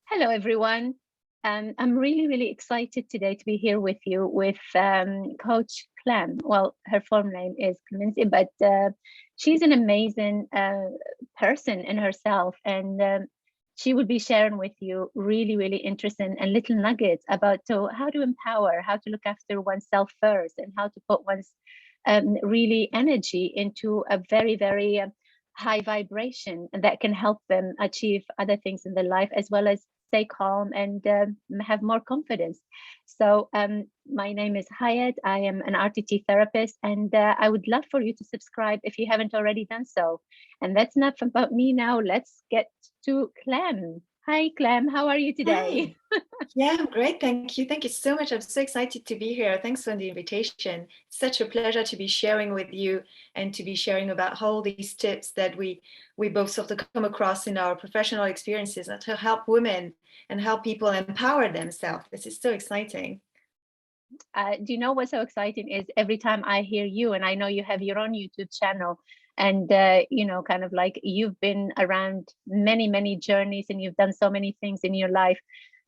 Hello, everyone. I'm really, really excited today to be here with you with Coach Clem. Well, her full name is Clemence, but she's an amazing person in herself. And she will be sharing with you really, really interesting and little nuggets about how to empower, how to look after oneself first, and how to put one's really energy into a very, very high vibration that can help them achieve other things in their life as well as stay calm and have more confidence. So my name is Hayat. I am an RTT therapist, and I would love for you to subscribe if you haven't already done so. And that's enough about me now. Let's get to Clem. Hi, Clem. How are you today? Hi. Yeah, I'm great. Thank you. Thank you so much. I'm so excited to be here. Thanks for the invitation. It's such a pleasure to be sharing with you and to be sharing about all these tips that we both sort of come across in our professional experiences and to help women and help people empower themselves. This is so exciting. Do you know what's so exciting is every time I hear you, and I know you have your own YouTube channel, and kind of like you've been around many, many journeys, and you've done so many things in your life.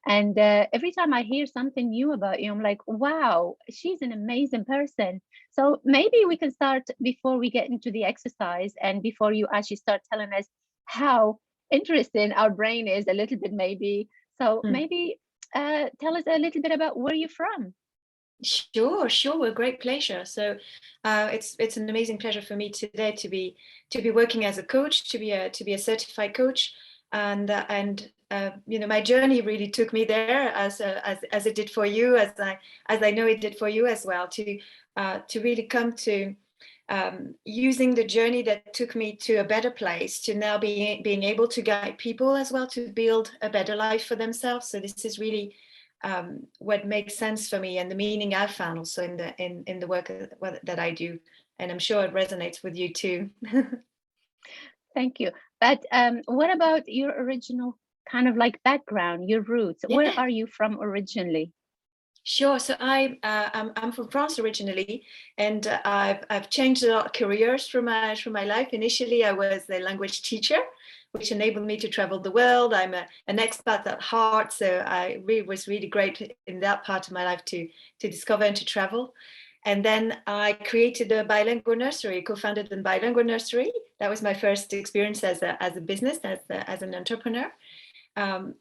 And every time I hear something new about you, I'm like, wow, she's an amazing person. So maybe we can start before we get into the exercise and before you actually start telling us how interesting our brain is a little bit, maybe. So Mm. maybe tell us a little bit about where you're from. Sure, sure. With great pleasure. So, it's an amazing pleasure for me today to be working as a coach, to be a certified coach, and my journey really took me there as it did for you, as I know it did for you as well, to really come to using the journey that took me to a better place to now being able to guide people as well to build a better life for themselves. So this is really what makes sense for me and the meaning I've found also in the work that I do, and I'm sure it resonates with you too. Thank you. But what about your original kind of like background, your roots? Where Yeah, are you from originally? sure. So I'm from France originally, and I've changed a lot of careers through my life. Initially, I was a language teacher, which enabled me to travel the world. I'm an expat at heart, so I really was really great in that part of my life to discover and to travel. And then I created a bilingual nursery, co-founded a bilingual nursery. That was my first experience as a business, as an entrepreneur.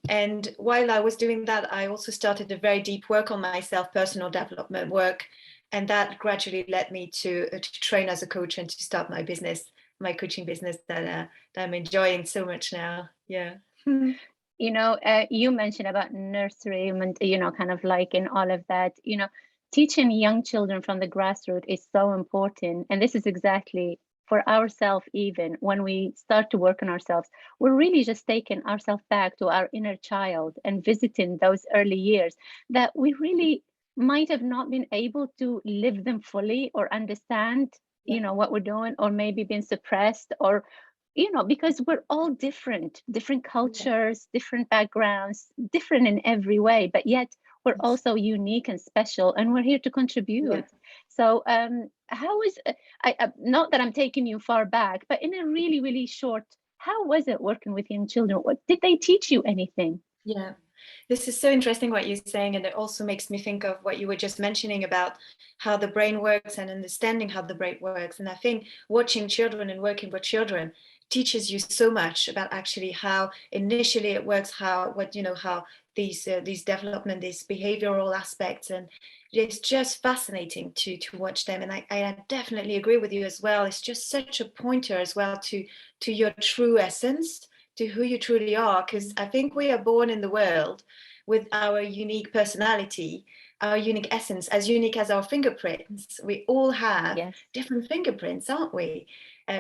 And while I was doing that, I also started a very deep work on myself, personal development work. And that gradually led me to train as a coach and to start my business, my coaching business that I'm enjoying so much now. Yeah. You mentioned about nursery and, kind of like in all of that, teaching young children from the grassroots is so important. And this is exactly for ourselves, even when we start to work on ourselves, we're really just taking ourselves back to our inner child and visiting those early years that we really might have not been able to live them fully or understand, Yeah. what we're doing, or maybe been suppressed or because we're all different Yeah. cultures, different backgrounds, different in every way, but yet we're Yes. also unique and special, and we're here to Yeah. contribute. So, how is not that I'm taking you far back, but in a really, really short, how was it working with young children? What did they teach you anything? Yeah. This is so interesting what you're saying, and it also makes me think of what you were just mentioning about how the brain works and understanding how the brain works. And I think watching children and working with children teaches you so much about actually how initially it works, how these development, these behavioral aspects, and it's just fascinating to watch them. And I definitely agree with you as well. It's just such a pointer as well to your true essence, to who you truly are, because I think we are born in the world with our unique personality, our unique essence, as unique as our fingerprints. We all have Yes, different fingerprints, aren't we?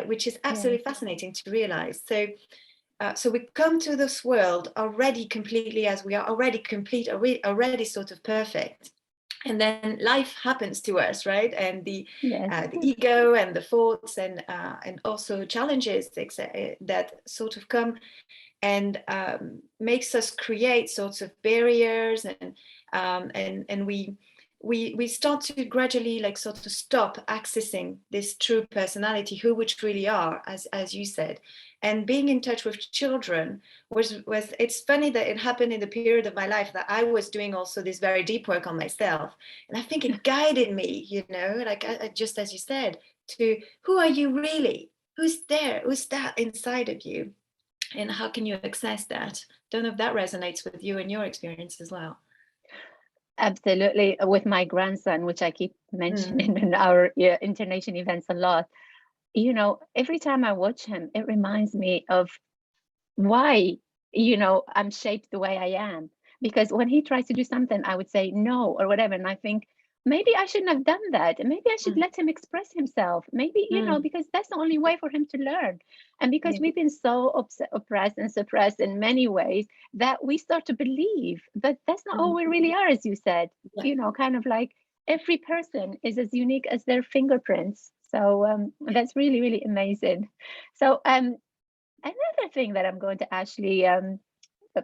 Which is yes, absolutely fascinating to realize. So we come to this world already completely as we are, already complete, already sort of perfect. And then life happens to us, right? And the yes, the ego and the thoughts and also challenges that sort of come and makes us create sorts of barriers, and we we start to gradually like sort of stop accessing this true personality, who we truly are, as you said. And being in touch with children was it's funny that it happened in the period of my life that I was doing also this very deep work on myself, and I think it guided me, you know, like just as you said, to who are you really, who's there, who's that inside of you, and how can you access that. Don't know if that resonates with you and your experience as well. Absolutely. With my grandson, which I keep mentioning Mm. in our internation events a lot, you know, every time I watch him, it reminds me of why, you know, I'm shaped the way I am. Because when he tries to do something, I would say no or whatever. And I think maybe I shouldn't have done that. And maybe I should Mm. let him express himself. Maybe, you know, Mm. because that's the only way for him to learn. And because Yeah. we've been so oppressed and suppressed in many ways that we start to believe that that's not who Mm. we really are, as you said, Yeah. you know, kind of like every person is as unique as their fingerprints. So that's really, really amazing. So another thing that I'm going to actually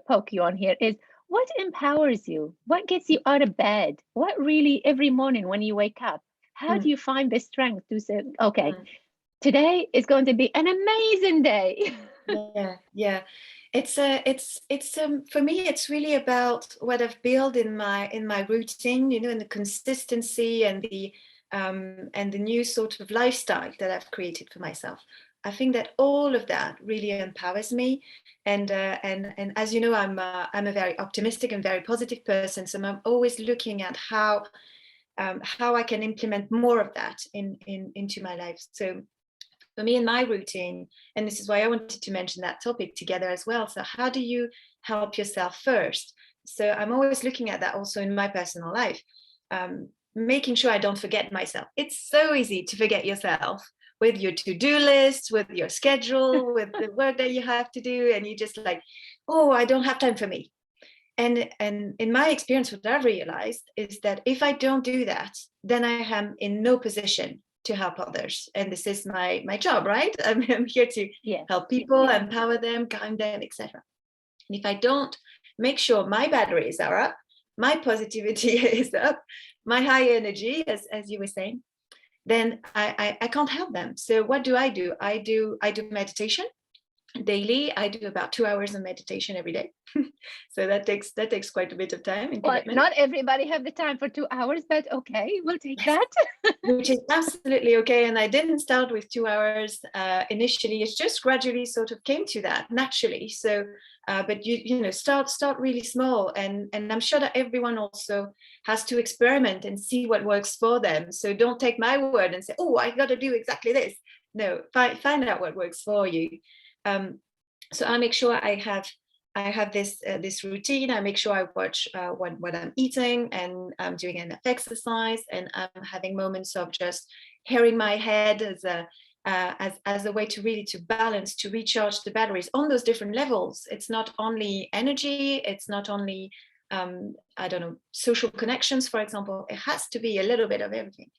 poke you on here is what empowers you? What gets you out of bed? What really, every morning when you wake up, how do Mm. you find the strength to say, okay, Mm. today is going to be an amazing day? Yeah, yeah. It's for me it's really about what I've built in my routine, you know, and the consistency and the new sort of lifestyle that I've created for myself. I think that all of that really empowers me, and as you know, I'm a very optimistic and very positive person, so I'm always looking at how I can implement more of that into my life. So for me in my routine, and this is why I wanted to mention that topic together as well. So how do you help yourself first? So I'm always looking at that also in my personal life, making sure I don't forget myself. It's so easy to forget yourself with your to-do list, with your schedule, with the work that you have to do, and you just like, oh, I don't have time for me. And in my experience, what I've realized is that if I don't do that, then I am in no position to help others. And this is my job, right? I'm here to Yes, help people, yes, empower them, guide them, etc. And if I don't make sure my batteries are up, my positivity is up, my high energy, as you were saying, then I can't help them. So what do? I do meditation daily. I do about 2 hours of meditation every day. So that takes quite a bit of time and well, commitment. not everybody have the time for 2 hours, but okay, we'll take Yes, that. which is absolutely okay. And I didn't start with 2 hours initially. It just gradually sort of came to that naturally. So, but you know, start really small, and I'm sure that everyone also has to experiment and see what works for them. So don't take my word and say, oh, I got to do exactly this. No, find out what works for you. So I make sure I have this routine. I make sure I watch what I'm eating, and I'm doing enough exercise, and I'm having moments of just hearing my head as a way to really to balance, to recharge the batteries on those different levels. It's not only energy, it's not only I don't know, social connections, for example. It has to be a little bit of everything,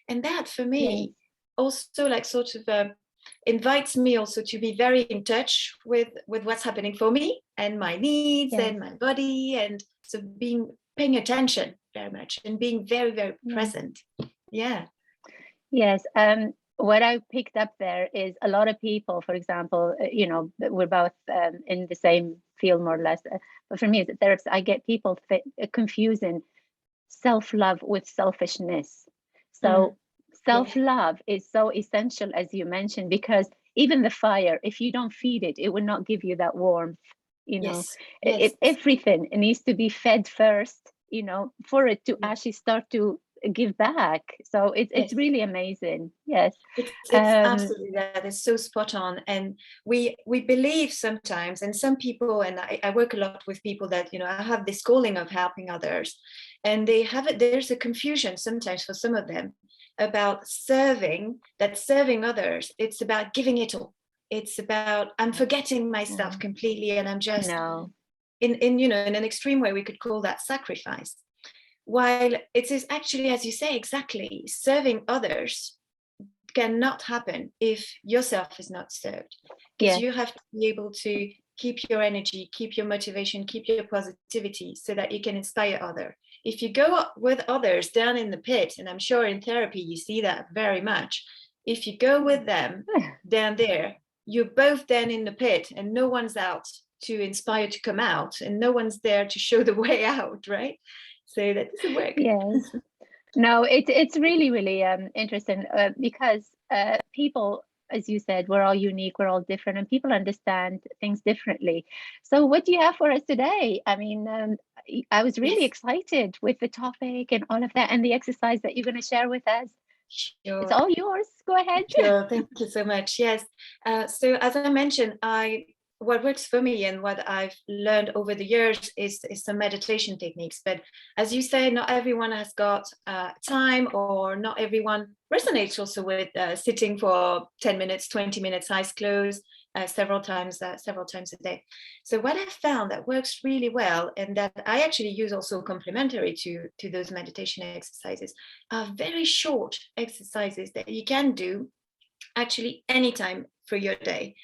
and that for Yes, me also like sort of invites me also to be very in touch with what's happening for me and my needs yes, and my body, and so paying attention very much and being very very yes. present. Yeah. Yes, what I picked up there is a lot of people, for example, you know, we're both in the same field more or less. But for me, as a therapist, I get people confusing self-love with selfishness. Mm. So Yeah. self-love is so essential, as you mentioned, because even the fire, if you don't feed it, it will not give you that warmth. You know, Yes. Yes. everything needs to be fed first, you know, for it to Yeah. actually start to give back. So it's Yes. really amazing. Yes. It's absolutely that is so spot on. And we believe sometimes, and some people, and I work a lot with people that, you know, I have this calling of helping others, and they have it, there's a confusion sometimes for some of them about serving others. It's about giving it all. It's about I'm forgetting myself No, completely, and I'm just no, in you know, in an extreme way we could call that sacrifice. While it is actually, as you say, exactly serving others cannot happen if yourself is not served, because yes, you have to be able to keep your energy, keep your motivation, keep your positivity, so that you can inspire others. If you go with others down in the pit, and I'm sure in therapy you see that very much, if you go with them down there, you're both then in the pit and no one's out to inspire to come out, and no one's there to show the way out, right? So that doesn't work. Yes. No, it's really, really interesting because people, as you said, we're all unique, we're all different, and people understand things differently. So, what do you have for us today? I mean, I was really Yes. excited with the topic and all of that, and the exercise that you're going to share with us. It's Sure. all yours. Go ahead. Sure. Thank you so much. Yes. So as I mentioned, what works for me and what I've learned over the years is some meditation techniques. But as you say, not everyone has got time, or not everyone resonates also with sitting for 10 minutes, 20 minutes, eyes closed, several times a day. So what I've found that works really well, and that I actually use also complementary to those meditation exercises, are very short exercises that you can do actually anytime for your day.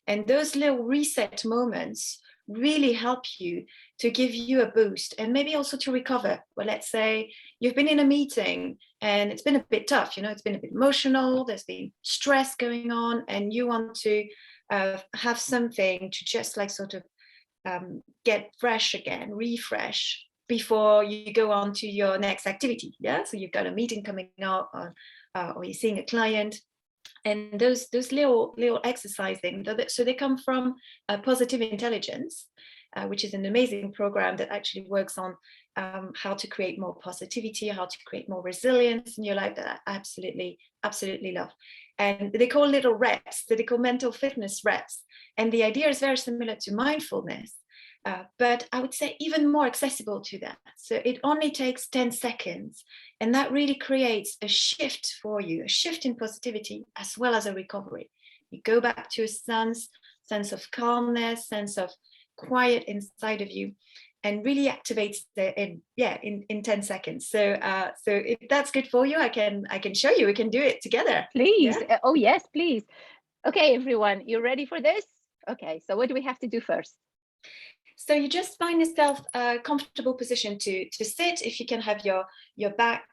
And those little reset moments really help you to give you a boost, and maybe also to recover. Well, let's say you've been in a meeting and it's been a bit tough, it's been a bit emotional, there's been stress going on, and you want to have something to just like sort of get fresh again, refresh before you go on to your next activity. Yeah, so you've got a meeting coming up, or you're seeing a client, and those little exercising. So they come from Positive Intelligence, which is an amazing program that actually works on how to create more positivity, how to create more resilience in your life, that I absolutely love. And they call little reps, that they call mental fitness reps. And the idea is very similar to mindfulness, but I would say even more accessible to that. So it only takes 10 seconds, and that really creates a shift for you, a shift in positivity as well as a recovery. You go back to a sense of calmness, sense of quiet inside of you, and really activates in 10 seconds. So if that's good for you, I can show you. We can do it together. Please. Yeah. Oh, yes, please. Okay, everyone, you ready for this? Okay, so what do we have to do first? So you just find yourself a comfortable position to sit. If you can have your back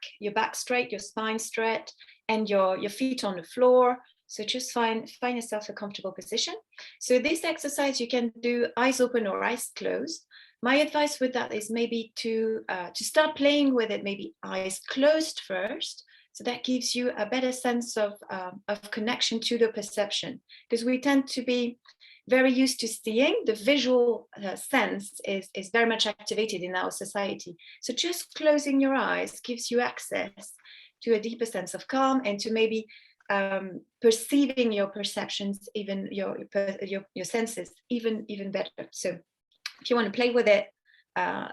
straight, your spine straight, and your feet on the floor. So just find yourself a comfortable position. So this exercise you can do eyes open or eyes closed. My advice with that is maybe to start playing with it, maybe eyes closed first. So that gives you a better sense of connection to the perception, because we tend to be very used to seeing. The visual sense is very much activated in our society. So just closing your eyes gives you access to a deeper sense of calm, and to maybe perceiving your perceptions, even your senses, even better. So if you want to play with it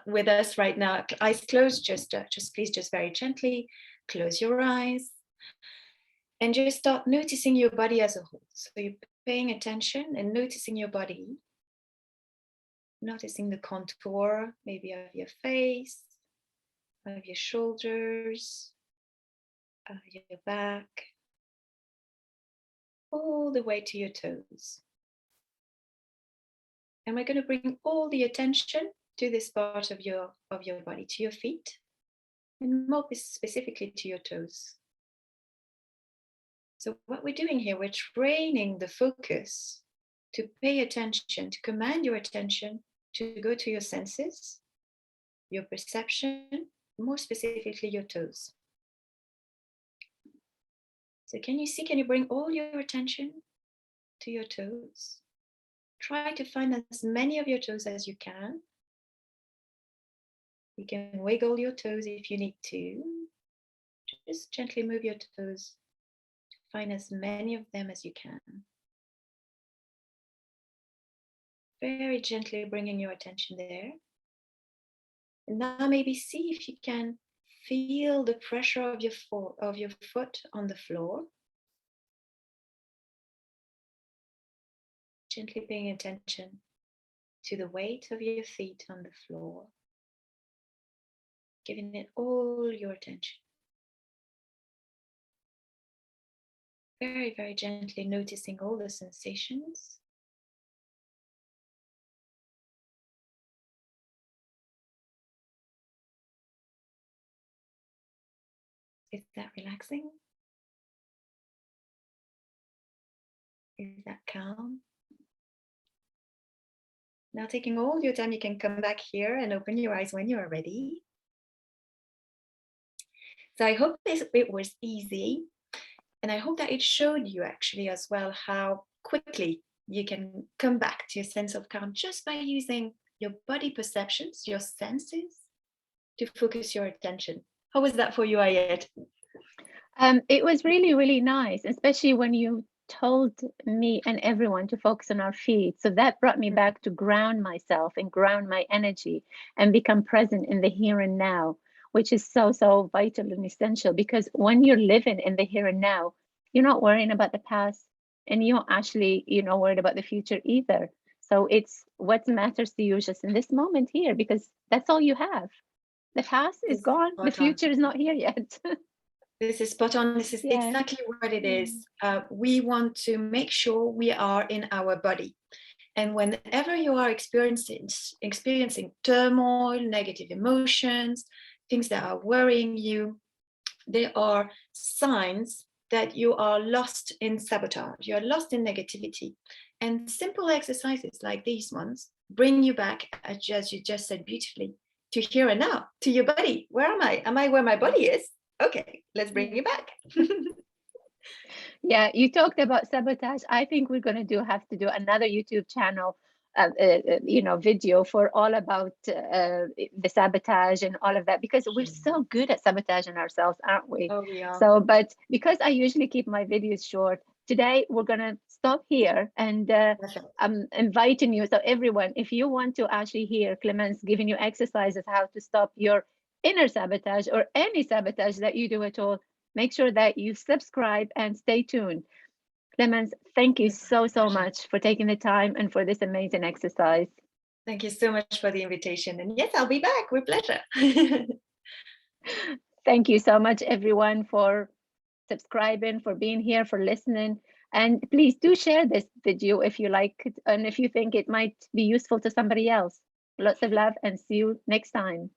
with us right now, eyes closed, just please, just very gently close your eyes and just start noticing your body as a whole. So you're paying attention and noticing your body, noticing the contour maybe of your face, of your shoulders, of your back, all the way to your toes. And we're going to bring all the attention to this part of your body, to your feet, and more specifically to your toes. So what we're doing here, we're training the focus to pay attention, to command your attention to go to your senses, your perception, more specifically your toes. So can you bring all your attention to your toes? Try to find as many of your toes as you can. You can wiggle your toes if you need to. Just gently move your toes to find as many of them as you can. Very gently bringing your attention there. And now maybe see if you can feel the pressure of your foot on the floor. Gently paying attention to the weight of your feet on the floor. Giving it all your attention. Very, very gently noticing all the sensations. Is that relaxing? Is that calm? Now, taking all your time, you can come back here and open your eyes when you are ready. So I hope it was easy. And I hope that it showed you actually as well how quickly you can come back to a sense of calm just by using your body perceptions, your senses, to focus your attention. How was that for you, Ayet? It was really, really nice, especially when you told me and everyone to focus on our feet. So that brought me back to ground myself and ground my energy and become present in the here and now, which is so, so vital and essential, because when you're living in the here and now, you're not worrying about the past, and you're actually, worried about the future either. So it's what matters to you just in this moment here, because that's all you have. The past is gone. The future is not here yet. This is spot on. This is exactly what it is. We want to make sure we are in our body. And whenever you are experiencing turmoil, negative emotions, things that are worrying you, there are signs that you are lost in sabotage, you're lost in negativity. And simple exercises like these ones bring you back, as you just said beautifully, to here and now, to your body. Where am I? Am I where my body is? Okay, let's bring you back. Yeah, you talked about sabotage. I think we're going to have to do another YouTube channel, video for all about the sabotage and all of that, because we're so good at sabotaging ourselves, aren't we? Oh, we are. So, but because I usually keep my videos short, today we're going to stop here, and I'm inviting you. So everyone, if you want to actually hear Clemence giving you exercises how to stop your inner sabotage or any sabotage that you do at all, make sure that you subscribe and stay tuned. Clemence, thank you so, so much for taking the time and for this amazing exercise. Thank you so much for the invitation. And yes, I'll be back with pleasure. Thank you so much, everyone, for subscribing, for being here, for listening. And please do share this video if you like it and if you think it might be useful to somebody else. Lots of love and see you next time.